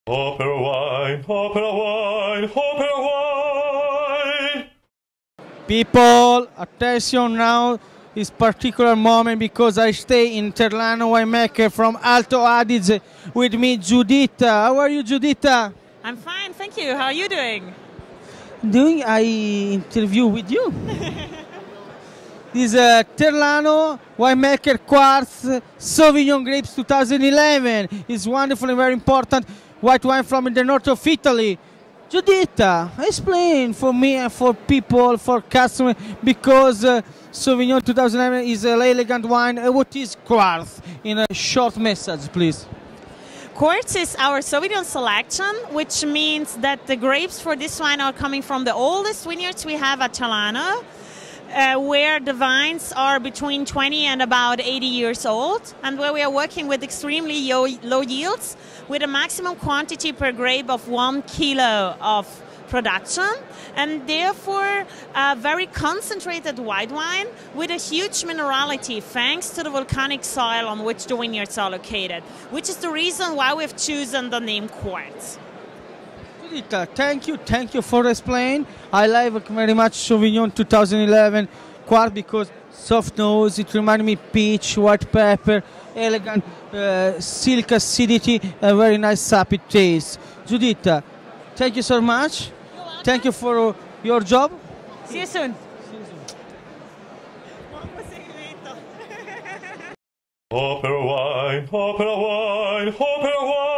Opera wine, opera wine, opera wine. People, attention now, this particular moment because I stay in Terlano winemaker from Alto Adige with me, Giuditta. How are you, Giuditta? I'm fine, thank you. How are you doing? Doing I interview with you. This Terlano winemaker Quartz Sauvignon Grapes 2011 is wonderful and very important white wine from the north of Italy. Giuditta, explain for me and for people, for customers, because Sauvignon 2011 is an elegant wine. What is Quartz? In a short message, please. Quartz is our Sauvignon selection, which means that the grapes for this wine are coming from the oldest vineyards we have at Terlano, where the vines are between 20 and about 80 years old, and where we are working with extremely low yields, with a maximum quantity per grape of 1 kilo of production, and therefore a very concentrated white wine with a huge minerality thanks to the volcanic soil on which the vineyards are located, which is the reason why we've chosen the name Quartz. Thank you for explaining. I like very much Sauvignon 2011 Quartz because soft nose, it reminds me peach, white pepper, elegant silk acidity, a very nice sappy taste. Giuditta, thank you so much. Thank you for your job. See you soon. Opera wine, opera wine, opera wine.